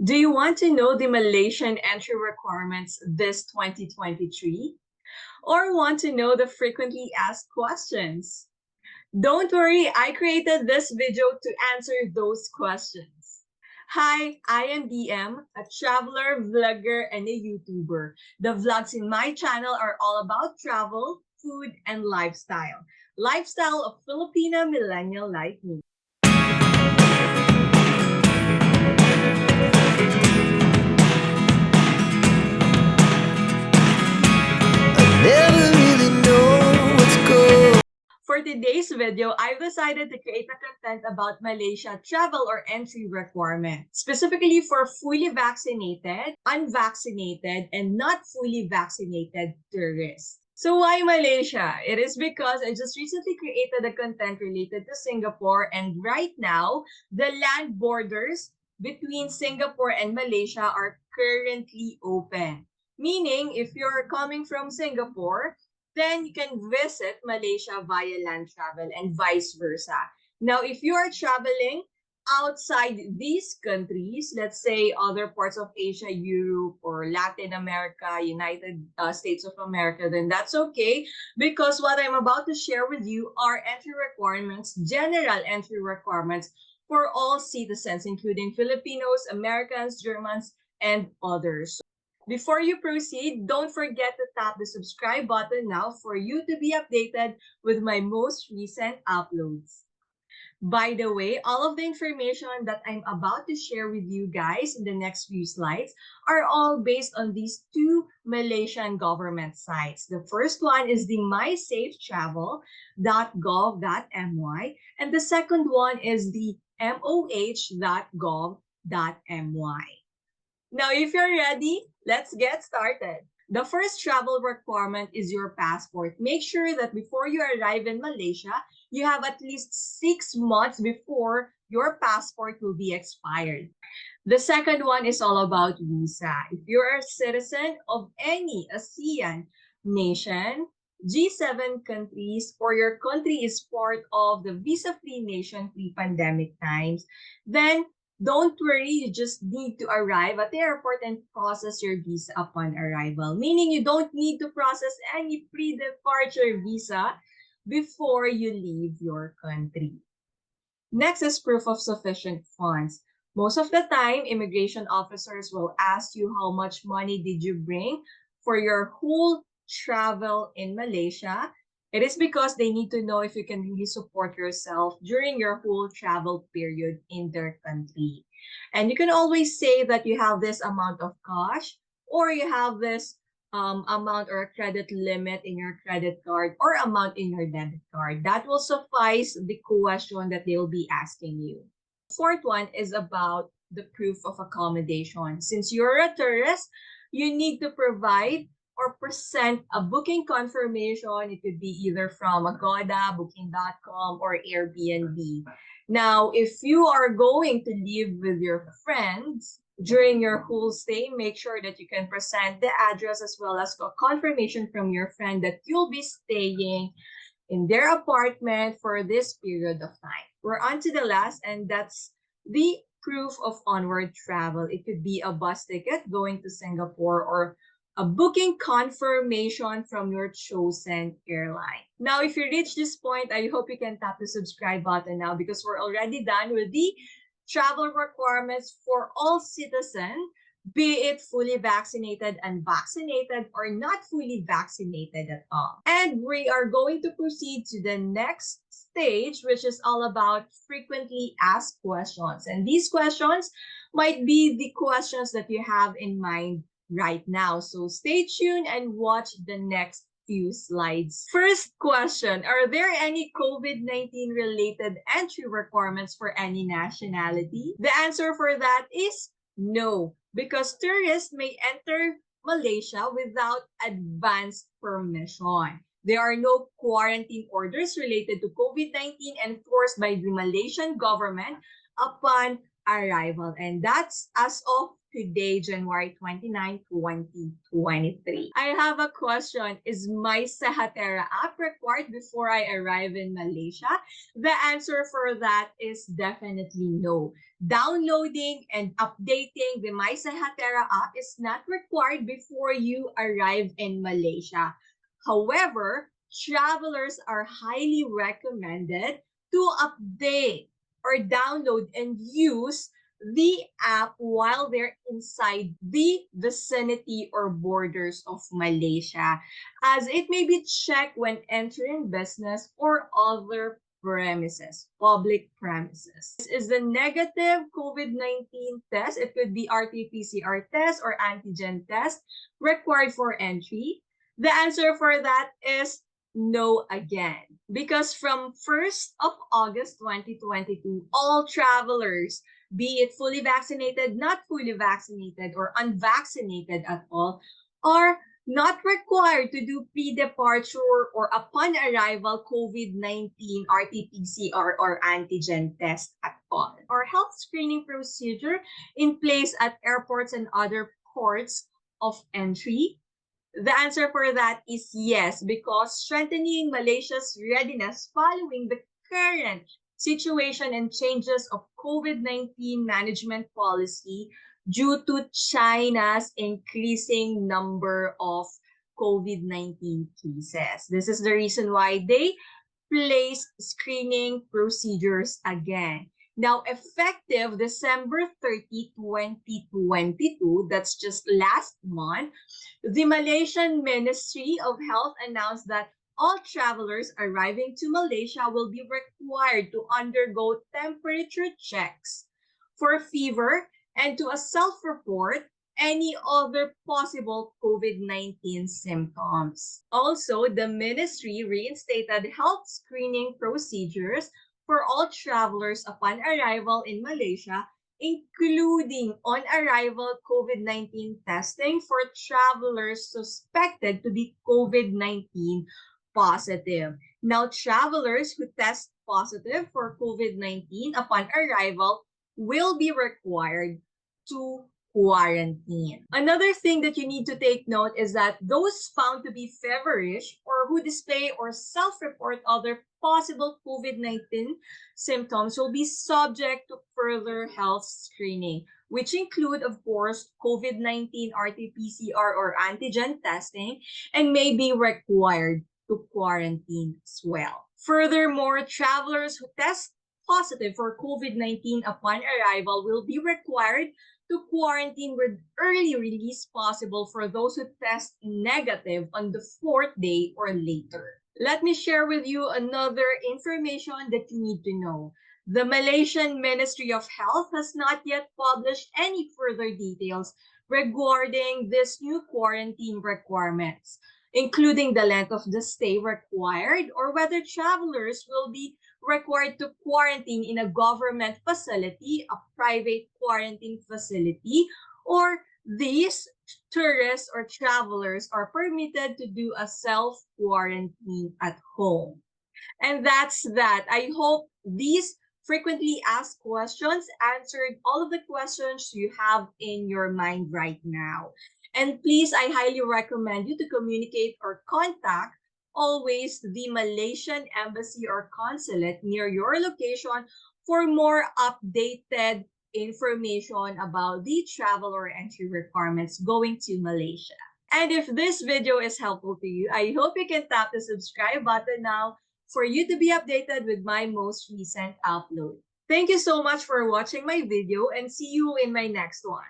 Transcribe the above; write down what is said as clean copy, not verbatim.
Do you want to know the Malaysian entry requirements this 2023? Or want to know the frequently asked questions? Don't worry, I created this video to answer those questions. Hi, I am Dee M, a traveler, vlogger, and a YouTuber. The vlogs in my channel are all about travel, food, and lifestyle. Lifestyle of Filipino millennial like me. Never really know what's going. For today's video, I've decided to create a content about Malaysia travel or entry requirement, specifically for fully vaccinated, unvaccinated, and not fully vaccinated tourists. So why Malaysia? It is because I just recently created a content related to Singapore, and right now, the land borders between Singapore and Malaysia are currently open. Meaning, if you're coming from Singapore, then you can visit Malaysia via land travel and vice versa. Now, if you are traveling outside these countries, let's say other parts of Asia, Europe, or Latin America, United States of America, then that's okay because what I'm about to share with you are entry requirements, general entry requirements for all citizens, including Filipinos, Americans, Germans, and others. Before you proceed, don't forget to tap the subscribe button now for you to be updated with my most recent uploads. By the way, all of the information that I'm about to share with you guys in the next few slides are all based on these two Malaysian government sites. The first one is the mysafetravel.gov.my and the second one is the moh.gov.my. Now, if you're ready, let's get started. The first travel requirement is your passport. Make sure that before you arrive in Malaysia, you have at least 6 months before your passport will be expired. The second one is all about visa. If you're a citizen of any ASEAN nation, G7 countries, or your country is part of the visa-free nation pre-pandemic times, then don't worry, you just need to arrive at the airport and process your visa upon arrival. Meaning you don't need to process any pre-departure visa before you leave your country. Next is proof of sufficient funds. Most of the time, immigration officers will ask you how much money did you bring for your whole travel in Malaysia. It is because they need to know if you can really support yourself during your whole travel period in their country. And you can always say that you have this amount of cash or you have this amount or a credit limit in your credit card or amount in your debit card. That will suffice the question that they'll be asking you. Fourth one is about the proof of accommodation. Since you're a tourist, you need to provide or present a booking confirmation. It could be either from Agoda, Booking.com, or Airbnb. Now, if you are going to live with your friends during your whole stay, make sure that you can present the address as well as a confirmation from your friend that you'll be staying in their apartment for this period of time. We're on to the last, and that's the proof of onward travel. It could be a bus ticket going to Singapore or a booking confirmation from your chosen airline. Now, if you reach this point, I hope you can tap the subscribe button now because we're already done with the travel requirements for all citizens, be it fully vaccinated, unvaccinated, or not fully vaccinated at all. And we are going to proceed to the next stage, which is all about frequently asked questions. And these questions might be the questions that you have in mind right now. So stay tuned and watch the next few slides. First question, are there any COVID-19 related entry requirements for any nationality? The answer for that is no, because tourists may enter Malaysia without advance permission. There are no quarantine orders related to COVID-19 enforced by the Malaysian government upon arrival. And that's as of today, January 29, 2023. I have a question. Is my Sahatera app required before I arrive in Malaysia? The answer for that is definitely no. Downloading and updating the My Sahatera app is not required before you arrive in Malaysia. However, travelers are highly recommended to update or download and use the app while they're inside the vicinity or borders of Malaysia, as it may be checked when entering business or other premises, public premises. This is the negative COVID-19 test. It could be RT-PCR test or antigen test required for entry. The answer for that is no again. Because from 1st of August 2022, all travelers, be it fully vaccinated, not fully vaccinated, or unvaccinated at all, are not required to do pre-departure or upon arrival COVID-19 RT-PCR or antigen test at all. Our health screening procedure in place at airports and other ports of entry. The answer for that is yes, because strengthening Malaysia's readiness following the current situation and changes of COVID-19 management policy due to China's increasing number of COVID-19 cases. This is the reason why they placed screening procedures again. Now, effective December 30, 2022, that's just last month, the Malaysian Ministry of Health announced that all travelers arriving to Malaysia will be required to undergo temperature checks for fever and to self-report any other possible COVID-19 symptoms. Also, the ministry reinstated health screening procedures for all travelers upon arrival in Malaysia, including on-arrival COVID-19 testing for travelers suspected to be COVID-19 positive. Now, travelers who test positive for COVID-19 upon arrival will be required to quarantine. Another thing that you need to take note is that those found to be feverish or who display or self-report other possible COVID-19 symptoms will be subject to further health screening, which include, of course, COVID-19 RT-PCR or antigen testing, and may be required to quarantine as well. Furthermore, travelers who test positive for COVID-19 upon arrival will be required to quarantine with early release possible for those who test negative on the 4th day or later. Let me share with you another information that you need to know. The Malaysian Ministry of Health has not yet published any further details regarding this new quarantine requirements, including the length of the stay required or whether travelers will be required to quarantine in a government facility, a private quarantine facility, or these tourists or travelers are permitted to do a self-quarantine at home. And that's that. I hope these frequently asked questions answered all of the questions you have in your mind right now. And please, I highly recommend you to communicate or contact always the Malaysian Embassy or Consulate near your location for more updated information about the travel or entry requirements going to Malaysia. And if this video is helpful to you, I hope you can tap the subscribe button now for you to be updated with my most recent upload. Thank you so much for watching my video and see you in my next one.